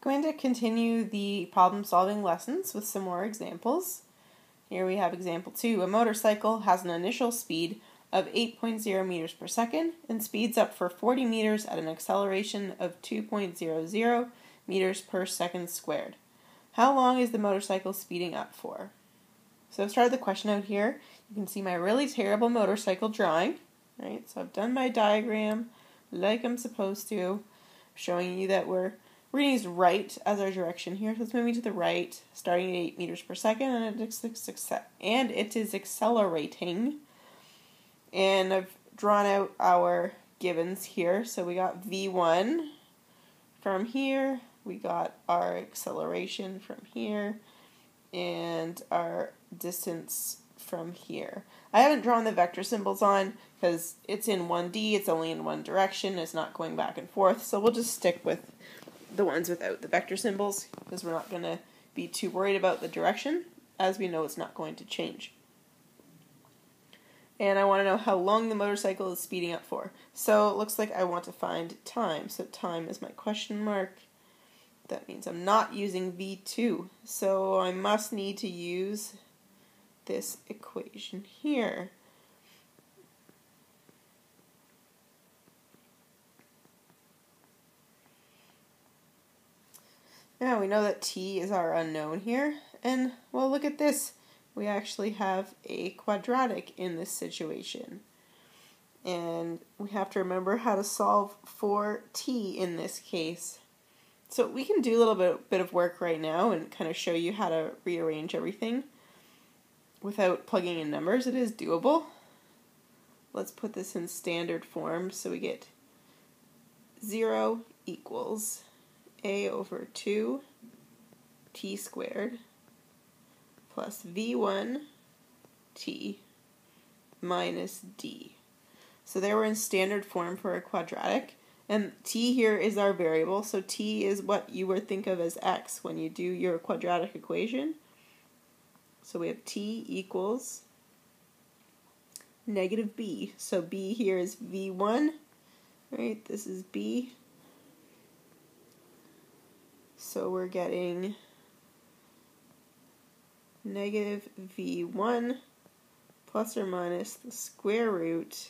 Going to continue the problem-solving lessons with some more examples. Here we have example 2. A motorcycle has an initial speed of 8.0 meters per second and speeds up for 40 meters at an acceleration of 2.00 meters per second squared. How long is the motorcycle speeding up for? So I've started the question out here. You can see my really terrible motorcycle drawing, right? So I've done my diagram like I'm supposed to, showing you that we're going to use right as our direction here. So it's moving to the right, starting at 8 meters per second, and it is accelerating. And I've drawn out our givens here. So we got V1 from here, we got our acceleration from here, and our distance from here. I haven't drawn the vector symbols on because it's in 1D, it's only in one direction, it's not going back and forth, so we'll just stick with the ones without the vector symbols because we're not going to be too worried about the direction, as we know it's not going to change. And I want to know how long the motorcycle is speeding up for. So it looks like I want to find time. So time is my question mark. That means I'm not using V2. So I must need to use this equation here. Now we know that t is our unknown here, and well, look at this. We actually have a quadratic in this situation. And we have to remember how to solve for t in this case. So we can do a little bit of work right now and kind of show you how to rearrange everything without plugging in numbers. It is doable. Let's put this in standard form. So we get 0 equals a over 2 t squared plus v1 t minus d. So there we're in standard form for a quadratic, and t here is our variable, so t is what you would think of as x when you do your quadratic equation. So we have t equals negative b, so b here is v1, right? This is b. So we're getting negative v1 plus or minus the square root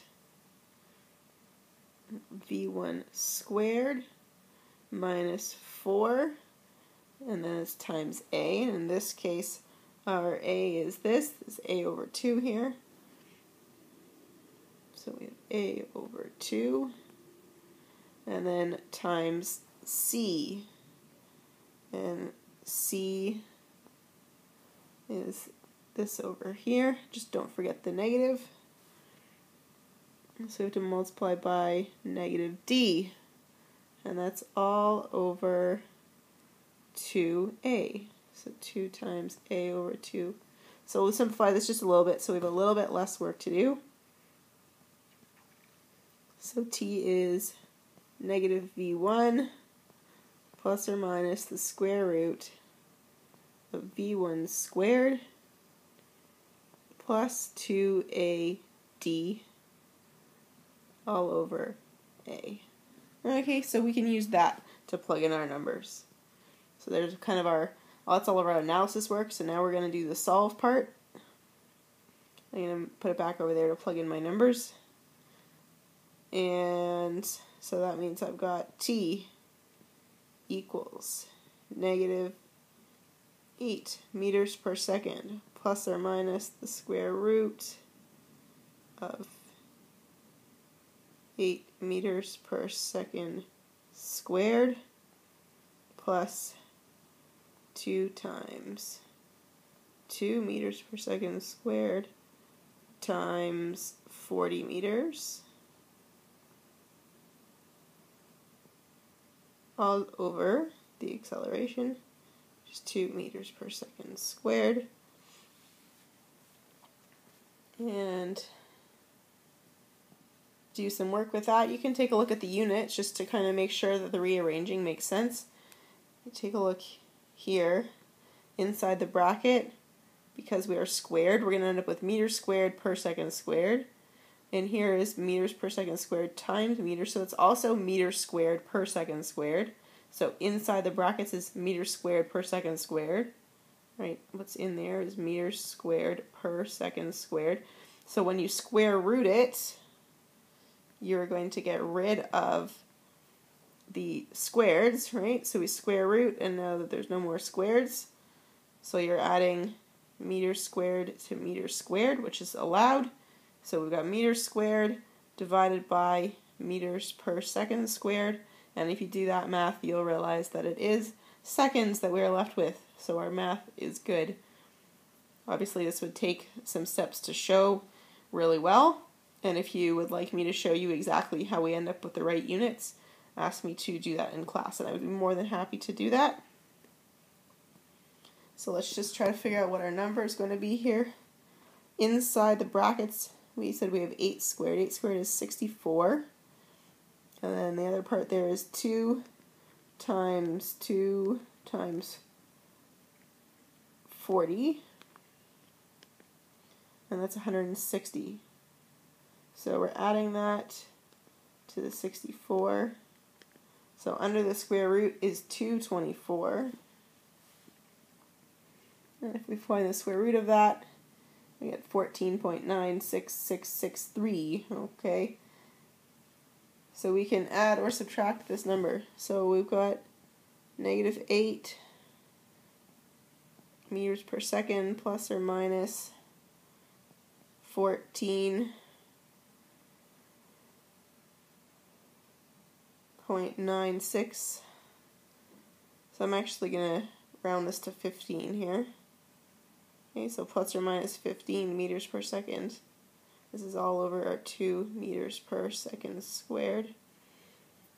v1 squared minus 4, and then it's times a, and in this case our a is this a over 2 here. So we have a over 2, and then times c. And c is this over here. Just don't forget the negative. So we have to multiply by negative d. And that's all over 2a. So 2 times a over 2. So we'll simplify this just a little bit so we have a little bit less work to do. So t is negative v1 plus or minus the square root of v1 squared plus 2ad all over a. Okay, so we can use that to plug in our numbers. So there's kind of well, that's all of our analysis work, so now we're going to do the solve part. I'm going to put it back over there to plug in my numbers. And so that means I've got t equals negative 8 meters per second plus or minus the square root of 8 meters per second squared plus 2 times 2 meters per second squared times 40 meters all over the acceleration, just 2 meters per second squared. And do some work with that. You can take a look at the units just to kind of make sure that the rearranging makes sense. Take a look here inside the bracket. Because we are squared, we're going to end up with meters squared per second squared. And here is meters per second squared times meters, so it's also meters squared per second squared. So inside the brackets is meters squared per second squared. Right, what's in there is meters squared per second squared. So when you square root it, you're going to get rid of the squareds, right? So we square root, and now that there's no more squareds, so you're adding meters squared to meters squared, which is allowed. So we've got meters squared divided by meters per second squared, and if you do that math, you'll realize that it is seconds that we are left with. So our math is good. Obviously this would take some steps to show really well, and if you would like me to show you exactly how we end up with the right units, ask me to do that in class, and I would be more than happy to do that. So let's just try to figure out what our number is going to be here. Inside the brackets, we said we have 8 squared. 8 squared is 64. And then the other part there is 2 times 2 times 40. And that's 160. So we're adding that to the 64. So under the square root is 224. And if we find the square root of that, we get 14.96663. Okay. So we can add or subtract this number. So we've got negative 8 meters per second plus or minus 14.96. So I'm actually going to round this to 15 here. Okay, so plus or minus 15 meters per second. This is all over our 2 meters per second squared.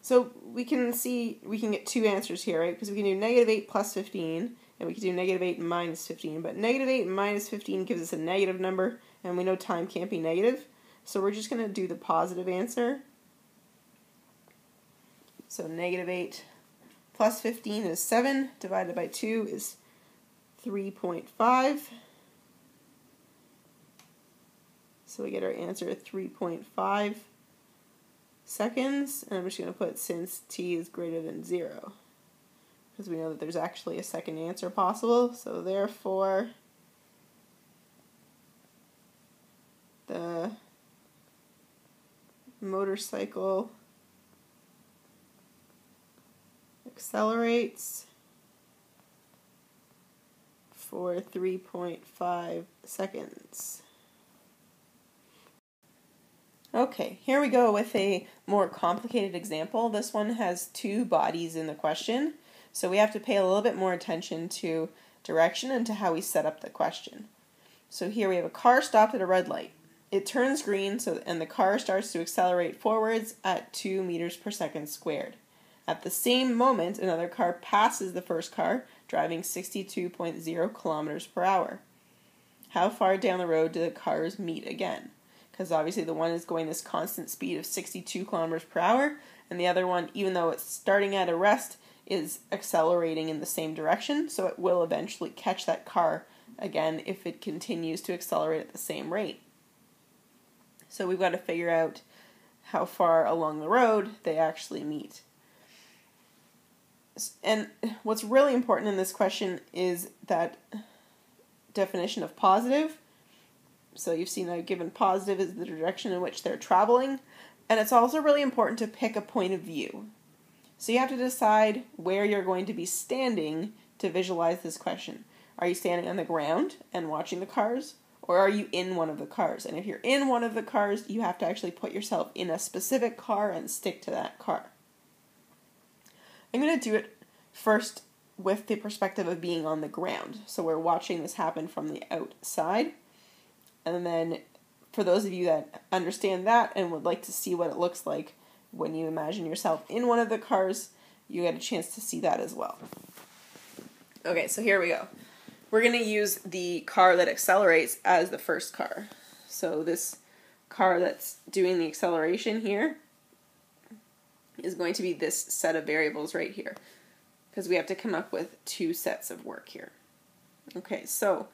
So we can see we can get two answers here, right? Because we can do negative 8 plus 15, and we can do negative 8 minus 15. But negative 8 minus 15 gives us a negative number, and we know time can't be negative. So we're just going to do the positive answer. So negative 8 plus 15 is 7, divided by 2 is 3.5. So we get our answer at 3.5 seconds, and I'm just going to put since t is greater than 0, because we know that there's actually a second answer possible. So therefore, the motorcycle accelerates for 3.5 seconds. Okay, here we go with a more complicated example. This one has two bodies in the question, so we have to pay a little bit more attention to direction and to how we set up the question. So here we have a car stopped at a red light. It turns green, and the car starts to accelerate forwards at 2 meters per second squared. At the same moment, another car passes the first car, driving 62.0 kilometers per hour. How far down the road do the cars meet again? Because obviously the one is going this constant speed of 62 kilometers per hour, and the other one, even though it's starting at a rest, is accelerating in the same direction, so it will eventually catch that car again if it continues to accelerate at the same rate. So we've got to figure out how far along the road they actually meet. And what's really important in this question is that definition of positive. So you've seen that given positive is the direction in which they're traveling, and it's also really important to pick a point of view. So you have to decide where you're going to be standing to visualize this question. Are you standing on the ground and watching the cars, or are you in one of the cars? And if you're in one of the cars, you have to actually put yourself in a specific car and stick to that car. I'm going to do it first with the perspective of being on the ground. So we're watching this happen from the outside. And then for those of you that understand that and would like to see what it looks like when you imagine yourself in one of the cars, you get a chance to see that as well. Okay, so here we go. We're going to use the car that accelerates as the first car. So this car that's doing the acceleration here is going to be this set of variables right here, because we have to come up with two sets of work here. Okay, so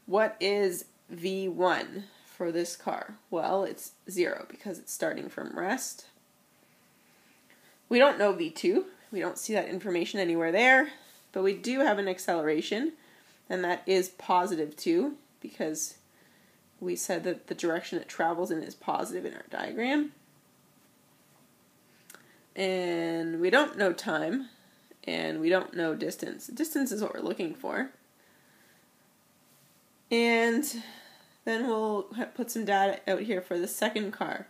what is V1 for this car? Well, it's 0 because it's starting from rest. We don't know V2 we don't see that information anywhere there, but we do have an acceleration, and that is positive 2, because we said that the direction it travels in is positive in our diagram. And we don't know time, and we don't know distance. Distance is what we're looking for. And then we'll put some data out here for the second car.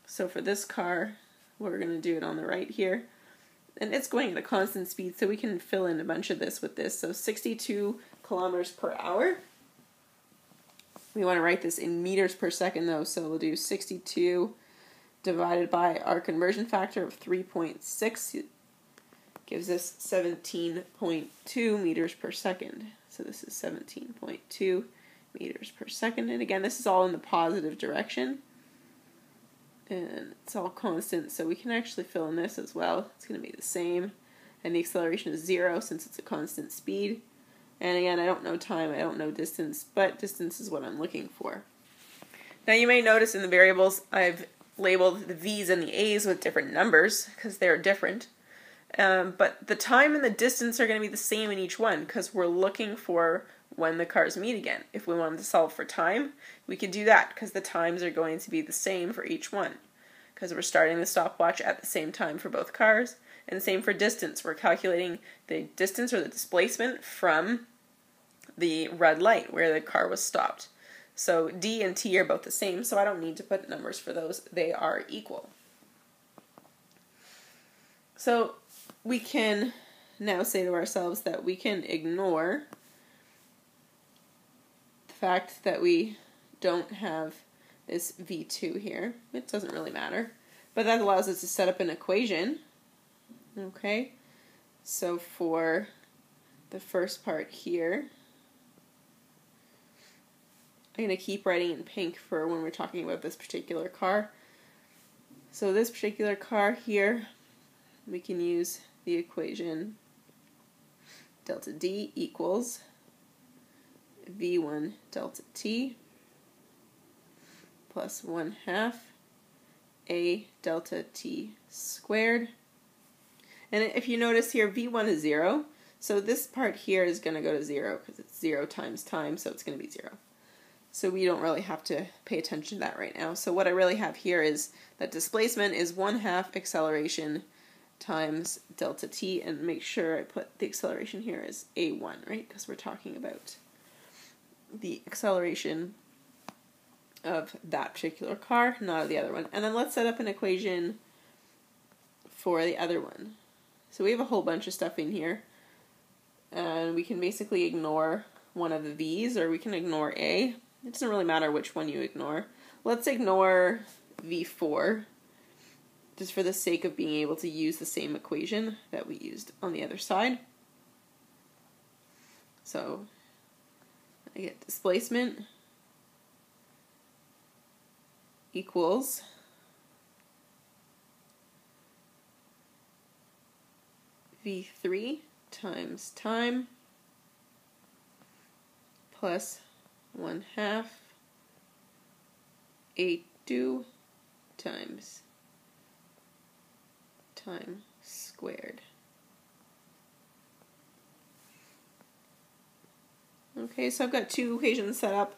So for this car, we're going to do it on the right here. And it's going at a constant speed, so we can fill in a bunch of this with this. So 62 kilometers per hour. We want to write this in meters per second though, so we'll do 62 divided by our conversion factor of 3.6 gives us 17.2 meters per second. So this is 17.2 meters per second. And again, this is all in the positive direction. And it's all constant, so we can actually fill in this as well. It's going to be the same. And the acceleration is 0 since it's a constant speed. And again, I don't know time, I don't know distance, but distance is what I'm looking for. Now you may notice in the variables I've labeled the V's and the A's with different numbers because they're different. But the time and the distance are going to be the same in each one because we're looking for when the cars meet again. If we wanted to solve for time, we could do that because the times are going to be the same for each one because we're starting the stopwatch at the same time for both cars. And same for distance. We're calculating the distance or the displacement from the red light where the car was stopped. So D and T are both the same, so I don't need to put numbers for those. They are equal. So we can now say to ourselves that we can ignore the fact that we don't have this V2 here. It doesn't really matter. But that allows us to set up an equation. Okay, so for the first part here, I'm going to keep writing in pink for when we're talking about this particular car. So this particular car here, we can use the equation delta D equals V1 delta T plus 1/2 A delta T squared. And if you notice here, V1 is 0, so this part here is going to go to 0 because it's 0 times time, so it's going to be 0. So we don't really have to pay attention to that right now. So what I really have here is that displacement is 1/2 acceleration times delta T, and make sure I put the acceleration here as A1, right? Because we're talking about the acceleration of that particular car, not of the other one. And then let's set up an equation for the other one. So we have a whole bunch of stuff in here, and we can basically ignore one of the V's, or we can ignore A. It doesn't really matter which one you ignore. Let's ignore V4, just for the sake of being able to use the same equation that we used on the other side. So I get displacement equals V3 times time plus 1/2 A2 times time squared. Okay, so I've got two equations set up.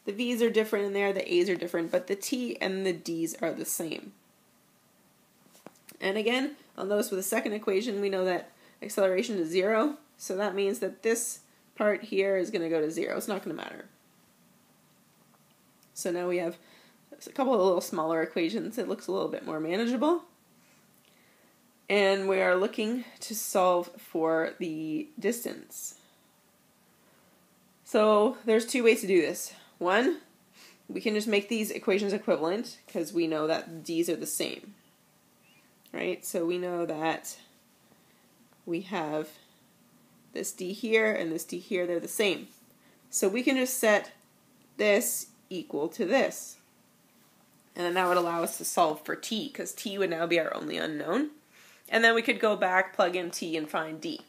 The V's are different in there, the A's are different, but the T and the D's are the same. And again, on those with the second equation, we know that acceleration is 0, so that means that this part here is going to go to 0. It's not going to matter. So now we have a couple of little smaller equations. It looks a little bit more manageable. And we are looking to solve for the distance. So there's two ways to do this. One, we can just make these equations equivalent because we know that D's are the same. Right? So we know that we have this D here and this D here, they're the same. So we can just set this equal to this. And then that would allow us to solve for T, because T would now be our only unknown. And then we could go back, plug in T, and find D.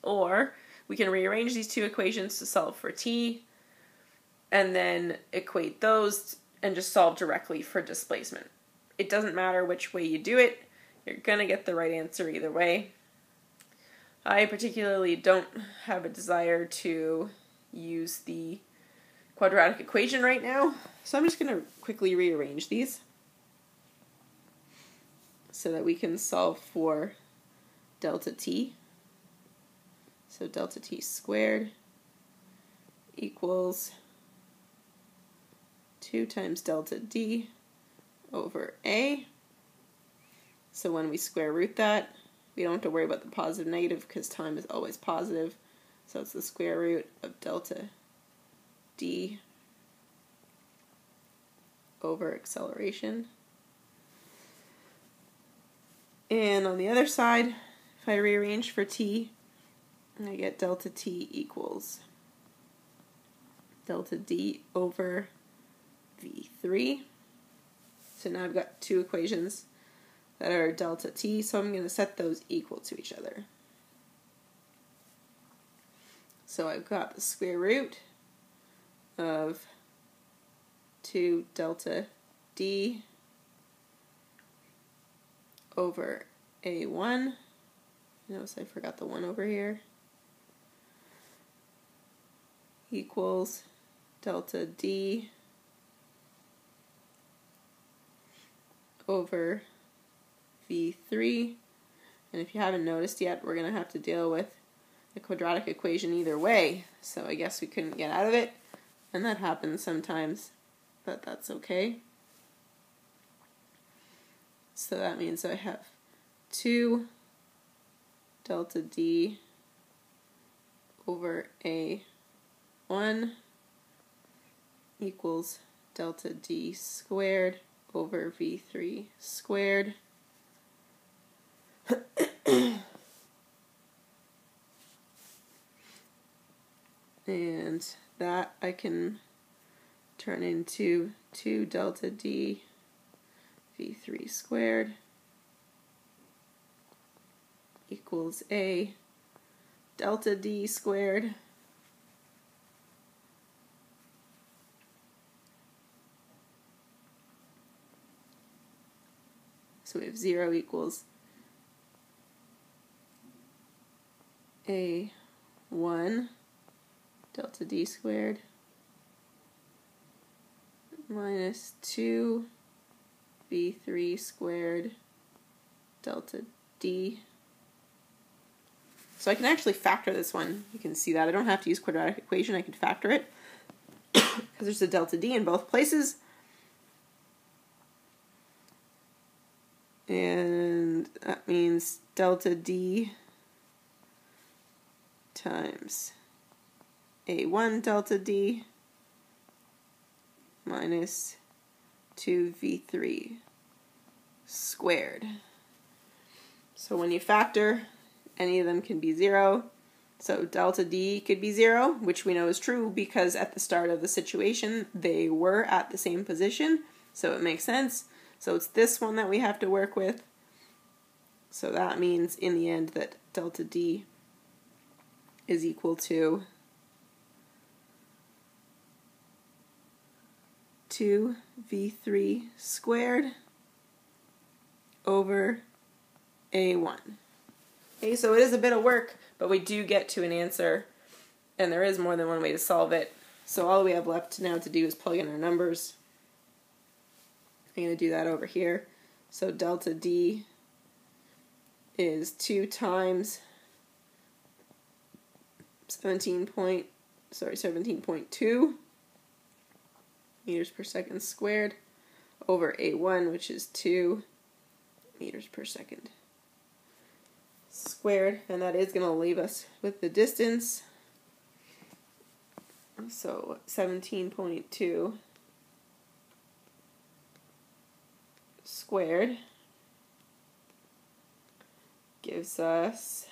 Or we can rearrange these two equations to solve for T, and then equate those and just solve directly for displacement. It doesn't matter which way you do it, You're going to get the right answer either way. I particularly don't have a desire to use the quadratic equation right now, so I'm just going to quickly rearrange these so that we can solve for delta t. So delta t squared equals 2 times delta d over a. So when we square root that, we don't have to worry about the positive negative because time is always positive. So it's the square root of delta d over acceleration. And on the other side, if I rearrange for t, I get delta t equals delta d over v3. So now I've got two equations that are delta t, so I'm going to set those equal to each other. So I've got the square root of 2 delta d over a1. Notice I forgot the 1 over here. Equals delta d over v3. And if you haven't noticed yet, we're going to have to deal with the quadratic equation either way. So I guess we couldn't get out of it. And that happens sometimes, but that's okay. So that means I have 2 delta d over a1 equals delta d squared over v3 squared. And that I can turn into 2 delta d v3 squared equals a delta d squared so we have 0 equals a1 delta d squared minus 2 v3 squared delta d. So I can actually factor this one. You can see that. I don't have to use quadratic equation. I can factor it because there's a delta d in both places. And that means delta d times a1 delta d minus 2v3 squared. So when you factor, any of them can be 0. So delta d could be 0, which we know is true because at the start of the situation they were at the same position, so it makes sense. So it's this one that we have to work with. So that means in the end that delta d is equal to 2v3 squared over a1. Okay, so it is a bit of work, but we do get to an answer, and there is more than one way to solve it. So all we have left now to do is plug in our numbers. I'm going to do that over here. So delta d is 2 times 17.2 meters per second squared over a1, which is 2 meters per second squared, and that is going to leave us with the distance. So 17.2 squared gives us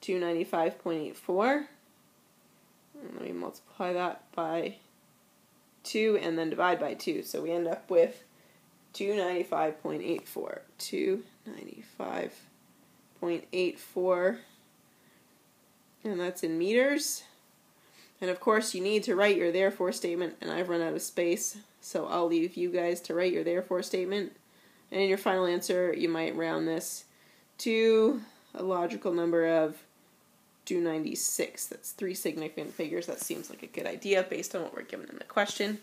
295.84. Let me multiply that by 2 and then divide by 2. So we end up with 295.84. 295.84. And that's in meters. And of course you need to write your therefore statement, and I've run out of space, so I'll leave you guys to write your therefore statement. And in your final answer, you might round this to a logical number of 296. That's 3 significant figures. That seems like a good idea based on what we're given in the question.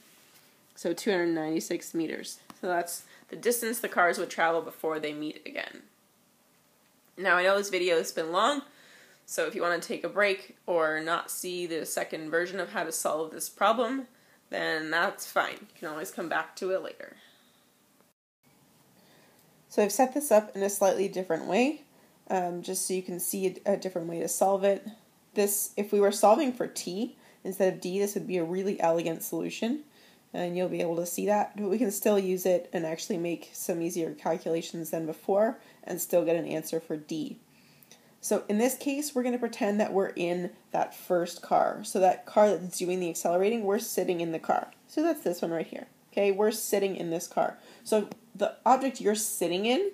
So 296 meters. So that's the distance the cars would travel before they meet again. Now I know this video has been long, so if you want to take a break or not see the second version of how to solve this problem, then that's fine. You can always come back to it later. So I've set this up in a slightly different way, just so you can see a different way to solve it. This, if we were solving for t instead of d, this would be a really elegant solution, and you'll be able to see that. But we can still use it and actually make some easier calculations than before and still get an answer for d. So in this case, we're going to pretend that we're in that first car. So that car that's doing the accelerating, we're sitting in the car. So that's this one right here. Okay, we're sitting in this car. So the object you're sitting in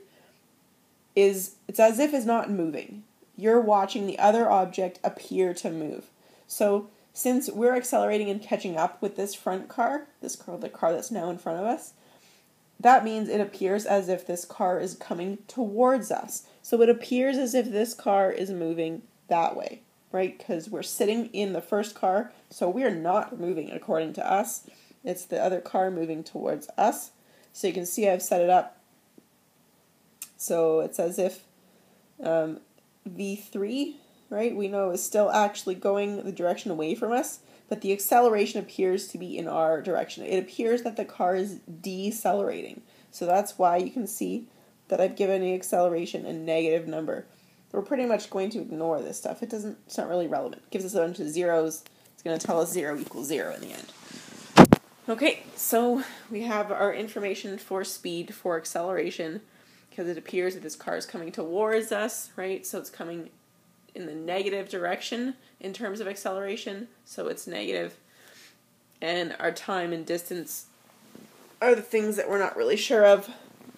it's as if it's not moving. You're watching the other object appear to move. So since we're accelerating and catching up with this front car, the car that's now in front of us, that means it appears as if this car is coming towards us. So it appears as if this car is moving that way, right? Because we're sitting in the first car, so we're not moving according to us. It's the other car moving towards us. So you can see I've set it up so it's as if V3, right, we know is still actually going the direction away from us, but the acceleration appears to be in our direction. It appears that the car is decelerating. So that's why you can see that I've given the acceleration a negative number. We're pretty much going to ignore this stuff. It's not really relevant. It gives us a bunch of zeros. It's going to tell us 0 equals 0 in the end. Okay, so we have our information for speed, for acceleration, because it appears that this car is coming towards us, right? So it's coming in the negative direction in terms of acceleration, so it's negative. And our time and distance are the things that we're not really sure of,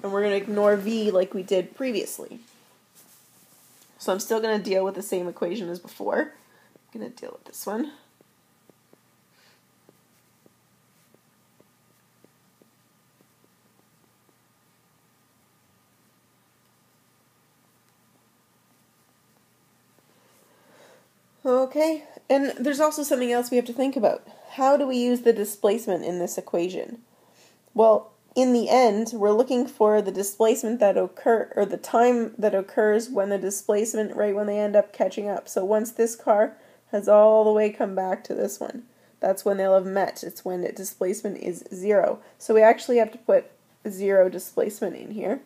and we're going to ignore v like we did previously. So I'm still going to deal with the same equation as before. I'm going to deal with this one. Okay, and there's also something else we have to think about. How do we use the displacement in this equation? Well, in the end, we're looking for the displacement that or the time that occurs when the displacement, right, when they end up catching up. So once this car has all the way come back to this one, that's when they'll have met. It's when the displacement is 0. So we actually have to put 0 displacement in here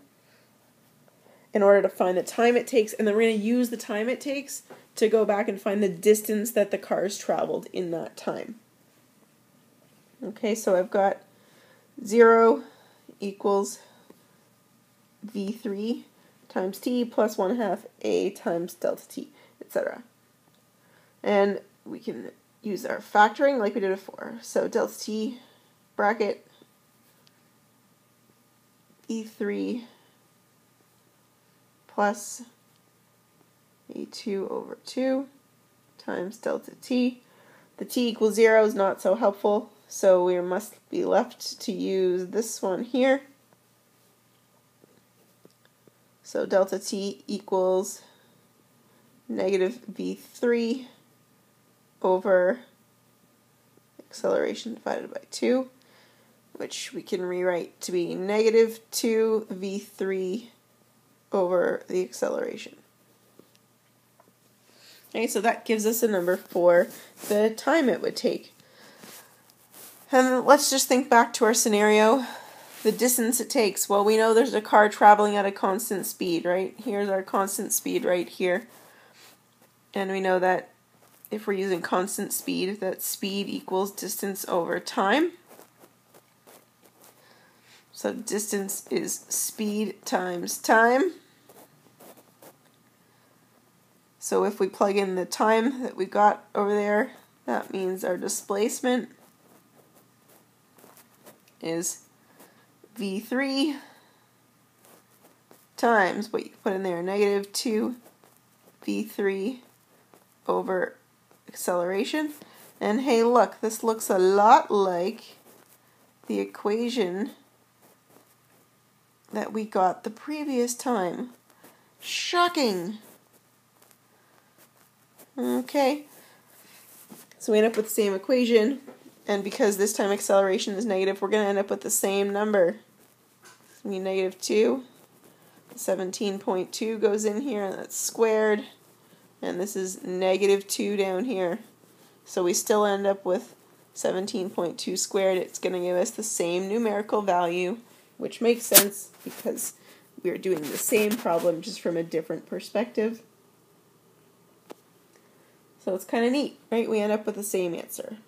in order to find the time it takes, and then we're going to use the time it takes to go back and find the distance that the cars traveled in that time. Okay, so I've got 0 equals v3 times t plus 1/2 a times delta t, etc. And we can use our factoring like we did before. So delta t bracket e3 plus a2 over 2 times delta t. The t equals 0 is not so helpful, so we must be left to use this one here. So delta t equals negative v3 over acceleration divided by 2, which we can rewrite to be negative 2v3 over the acceleration. Okay, so that gives us a number for the time it would take. And let's just think back to our scenario. The distance it takes. Well, we know there's a car traveling at a constant speed, right? Here's our constant speed right here. And we know that if we're using constant speed, that speed equals distance over time. So distance is speed times time. So if we plug in the time that we got over there, that means our displacement is v3 times what you put in there, negative 2 v3 over acceleration. And hey, look, this looks a lot like the equation that we got the previous time. Shocking! Okay, so we end up with the same equation, and because this time acceleration is negative, we're going to end up with the same number. It's going to be negative 2. 17.2 goes in here, and that's squared, and this is negative 2 down here. So we still end up with 17.2 squared. It's going to give us the same numerical value, which makes sense because we're doing the same problem just from a different perspective. So it's kind of neat, right? We end up with the same answer.